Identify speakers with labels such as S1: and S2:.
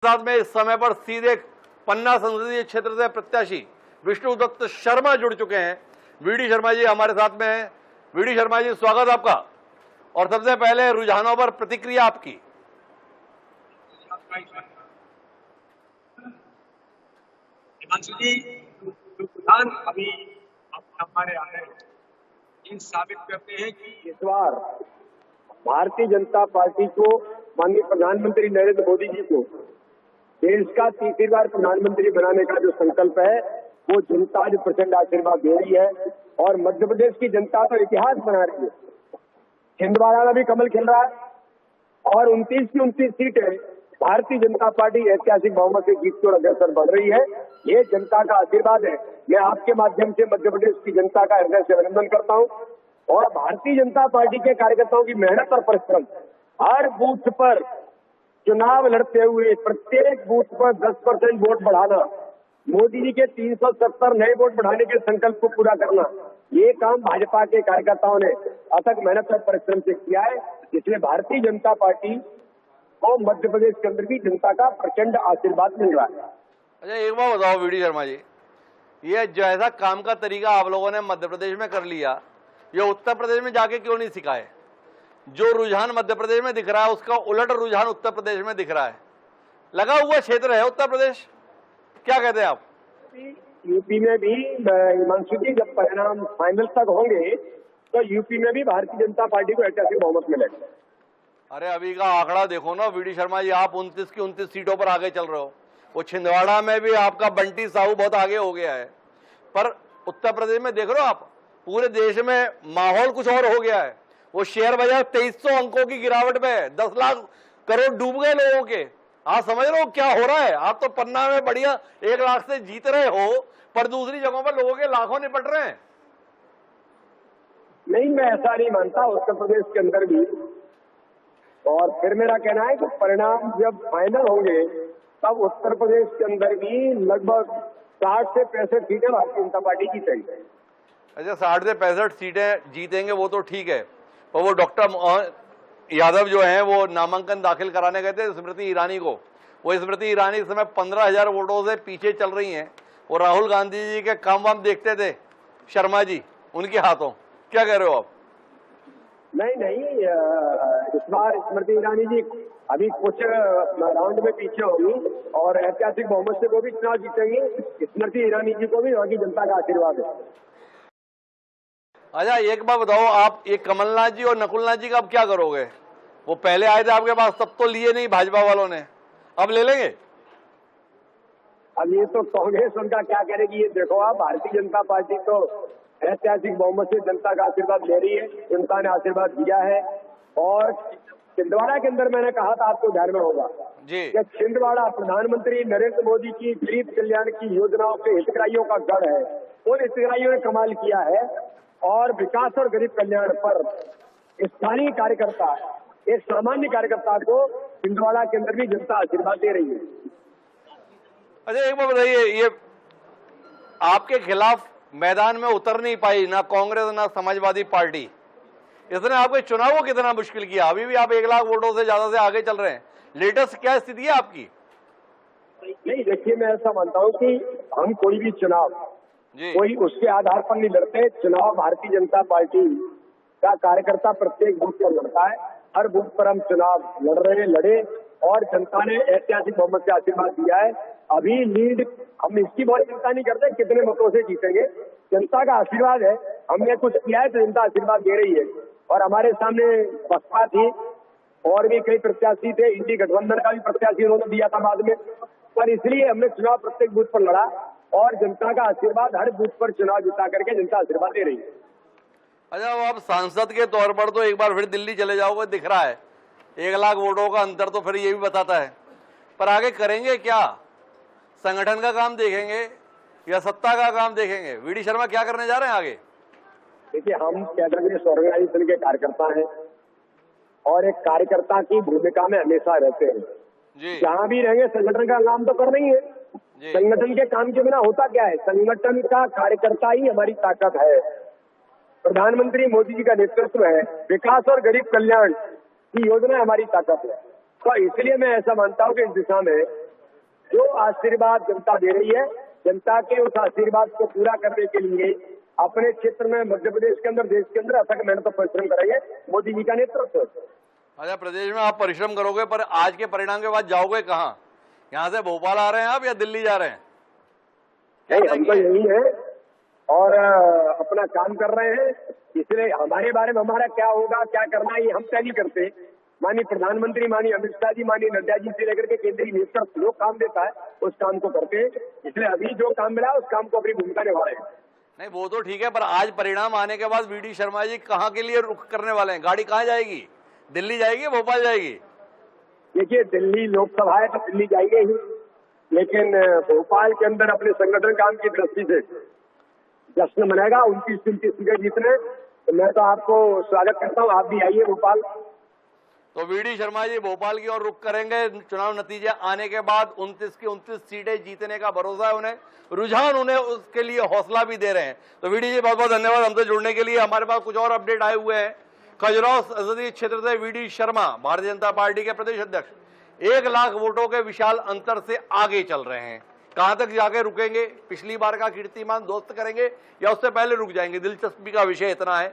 S1: साथ में इस समय पर सीधे पन्ना संसदीय क्षेत्र से प्रत्याशी विष्णुदत्त शर्मा जुड़ चुके हैं। वीडी शर्मा जी हमारे साथ में हैं। वीडी शर्मा जी, स्वागत आपका। और सबसे पहले रुझानों पर प्रतिक्रिया आपकी।
S2: हिमांशु जी, रुझान अभी हमारे आ रहे हैं, ये साबित करते हैं कि इस बार भारतीय जनता पार्टी को, माननीय प्रधानमंत्री नरेंद्र मोदी जी को देश का तीसरी बार प्रधानमंत्री बनाने का जो संकल्प है वो जनता आज प्रचंड आशीर्वाद दे रही है। और मध्य प्रदेश की जनता तो इतिहास बना रही है। छिंदवाड़ा में भी कमल खिल रहा है और 29 की 29 सीटें भारतीय जनता पार्टी ऐतिहासिक बहुमत से जीत को अग्रसर बढ़ रही है। ये जनता का आशीर्वाद है। मैं आपके माध्यम से मध्य प्रदेश की जनता का हृदय से अभिनंदन करता हूँ और भारतीय जनता पार्टी के कार्यकर्ताओं की मेहनत और परिश्रम, हर बूथ पर चुनाव लड़ते हुए प्रत्येक बूथ पर 10% वोट बढ़ाना, मोदी जी के 370 नए वोट बढ़ाने के संकल्प को पूरा करना, ये काम भाजपा के कार्यकर्ताओं ने अथक मेहनत और परिश्रम से किया है। इसलिए भारतीय जनता पार्टी को मध्य प्रदेश के अंदर भी जनता का प्रचंड आशीर्वाद मिल रहा है।
S1: अच्छा, एक बार बताओ वीडी शर्मा जी, ये जैसा काम का तरीका आप लोगों ने मध्य प्रदेश में कर लिया, ये उत्तर प्रदेश में जाके क्यों नहीं सिखाए? जो रुझान मध्य प्रदेश में दिख रहा है उसका उलट रुझान उत्तर प्रदेश में दिख रहा है। लगा हुआ क्षेत्र है उत्तर प्रदेश, क्या कहते हैं आप?
S2: यूपी में भी हिमांशु जी, जब परिणाम फाइनल तक होंगे तो यूपी में भी भारतीय जनता पार्टी को ऐतिहासिक बहुमत मिलेगा।
S1: अरे अभी का आंकड़ा देखो ना वीडी शर्मा जी, आप 29 की 29 सीटों पर आगे चल रहे हो। वो छिंदवाड़ा में भी आपका बंटी साहू बहुत आगे हो गया है, पर उत्तर प्रदेश में देख रहे हो आप, पूरे देश में माहौल कुछ और हो गया है। वो शेयर बाजार 2300 अंकों की गिरावट में 10 लाख करोड़ डूब गए लोगों के। आप समझ रहे हो क्या हो रहा है? आप तो पन्ना में बढ़िया 1 लाख से जीत रहे हो, पर दूसरी जगहों पर लोगों के लाखों निपट रहे हैं।
S2: नहीं, मैं ऐसा नहीं मानता। उत्तर प्रदेश के अंदर भी, और फिर मेरा कहना है कि परिणाम जब फाइनल होंगे तब उत्तर प्रदेश के अंदर भी लगभग 60 से 65 सीटें भारतीय जनता पार्टी जीतेंगे।
S1: अच्छा, 60 से 65 सीटें जीतेंगे वो तो ठीक है, पर वो डॉक्टर यादव जो हैं वो नामांकन दाखिल कराने गए थे स्मृति ईरानी को। वो स्मृति ईरानी इस समय 15,000 वोटों से पीछे चल रही हैं। वो राहुल गांधी जी के काम वाम देखते थे शर्मा जी उनके हाथों। क्या कह रहे हो आप?
S2: नहीं, इस बार स्मृति ईरानी जी अभी कुछ राउंड में पीछे होगी और ऐतिहासिक बहुमत से वो भी चुनाव जीतेंगी। स्मृति ईरानी जी को भी वहाँ की जनता का आशीर्वाद है।
S1: अच्छा, एक बात बताओ, आप ये कमलनाथ जी और नकुलनाथ जी का अब क्या करोगे? वो पहले आए थे आपके पास, तब तो लिए नहीं भाजपा वालों ने, अब ले लेंगे?
S2: अब ये तो कांग्रेस उनका क्या करेगी, ये देखो आप। भारतीय जनता पार्टी तो ऐतिहासिक बहुमत से जनता का आशीर्वाद ले रही है, जनता ने आशीर्वाद दिया है। और छिंदवाड़ा के अंदर मैंने कहा था, आपको ध्यान में होगा
S1: जी,
S2: कि छिंदवाड़ा प्रधानमंत्री नरेंद्र मोदी की गरीब कल्याण की योजनाओं के हितग्राहियों का गढ़ है। उन हितग्राहियों ने कमाल किया है और विकास और गरीब कल्याण पर स्थानीय कार्यकर्ता, एक सामान्य कार्यकर्ता को छिंदवाड़ा के अंदर भी जनता आशीर्वाद दे रही है।
S1: अच्छा एक बात बताइए, ये आपके खिलाफ मैदान में उतर नहीं पाई ना कांग्रेस ना समाजवादी पार्टी, इसने आपके चुनाव को कितना मुश्किल किया? अभी भी आप 1 लाख वोटों से ज्यादा से आगे चल रहे हैं। लेटेस्ट क्या स्थिति है आपकी?
S2: नहीं, देखिए, मैं ऐसा मानता हूँ कि हम कोई भी चुनाव कोई उसके आधार पर नहीं लड़ते। चुनाव भारतीय जनता पार्टी का कार्यकर्ता प्रत्येक बूथ पर लड़ता है। हर बूथ पर हम चुनाव लड़े और जनता ने ऐतिहासिक बहुमत से आशीर्वाद दिया है। अभी लीड हम इसकी बहुत चिंता नहीं करते कितने मतों से जीतेंगे, जनता का आशीर्वाद है। हमने कुछ किया है तो जनता आशीर्वाद दे रही है। और हमारे सामने बसपा थी और भी कई प्रत्याशी थे, इंडी गठबंधन का भी प्रत्याशी उन्होंने दिया था बाद में, पर इसलिए हमने चुनाव प्रत्येक बूथ पर लड़ा और जनता का आशीर्वाद, हर बूथ पर चुनाव जिता करके जनता आशीर्वाद दे रही है।
S1: अच्छा, वो आप सांसद के तौर पर तो एक बार फिर दिल्ली चले जाओगे, दिख रहा है 1 लाख वोटों का अंतर तो फिर ये भी बताता है, पर आगे करेंगे क्या? संगठन का काम देखेंगे या सत्ता का काम देखेंगे? वीडी शर्मा क्या करने जा रहे हैं आगे?
S2: देखिए, हम कैडर ऑर्गेनाइजेशन के कार्यकर्ता हैं और एक कार्यकर्ता की भूमिका में हमेशा रहते हैं। जहाँ भी रहेंगे संगठन का काम तो करना ही है। संगठन के काम के बिना होता क्या है? संगठन का कार्यकर्ता ही हमारी ताकत है। प्रधानमंत्री मोदी जी का नेतृत्व है, विकास और गरीब कल्याण की योजना हमारी ताकत है। तो इसलिए मैं ऐसा मानता हूँ कि इस दिशा में जो आशीर्वाद जनता दे रही है, जनता के उस आशीर्वाद को पूरा करने के लिए अपने क्षेत्र में, मध्य प्रदेश के अंदर, देश के अंदर अथक मेहनत और परिश्रम करेंगे मोदी जी का नेतृत्व।
S1: अच्छा, प्रदेश में आप परिश्रम करोगे, पर आज के परिणाम के बाद जाओगे कहाँ? यहाँ से भोपाल आ रहे हैं आप या दिल्ली जा रहे हैं?
S2: नहीं, हम तो यही है और अपना काम कर रहे हैं। इसलिए हमारे बारे में हमारा क्या होगा, क्या करना है, ये हम तय नहीं करते। माननीय प्रधानमंत्री, माननीय अमित शाह जी, माननीय नड्डा जी से लेकर के केंद्रीय नेतृत्व जो काम देता है उस काम को करते हैं। इसलिए अभी जो काम मिला उस काम को अपनी भूमिका निभा रहे हैं।
S1: नहीं, वो तो ठीक है, पर आज परिणाम आने के बाद वीडी शर्मा जी कहाँ के लिए रुख करने वाले हैं? गाड़ी कहाँ जाएगी? दिल्ली जाएगी, भोपाल जाएगी?
S2: देखिए, दिल्ली लोकसभा है तो दिल्ली जाएंगे ही, लेकिन भोपाल के अंदर अपने संगठन काम की दृष्टि से जश्न मनाएगा 29 सीटें जीतने। तो मैं तो आपको स्वागत करता हूँ, आप भी आइए भोपाल।
S1: तो वीडी शर्मा जी भोपाल की ओर रुख करेंगे। चुनाव नतीजे आने के बाद 29 की 29 सीटें जीतने का भरोसा है उन्हें, रुझान उन्हें उसके लिए हौसला भी दे रहे हैं। तो वीडी जी बहुत बहुत धन्यवाद हमसे जुड़ने के लिए। हमारे पास कुछ और अपडेट आए हुए हैं। खजुराहो संसदीय क्षेत्र से वीडी शर्मा भारतीय जनता पार्टी के प्रदेश अध्यक्ष 1 लाख वोटों के विशाल अंतर से आगे चल रहे हैं। कहां तक जाके रुकेंगे? पिछली बार का कीर्तिमान दोस्त करेंगे या उससे पहले रुक जाएंगे? दिलचस्पी का विषय इतना है।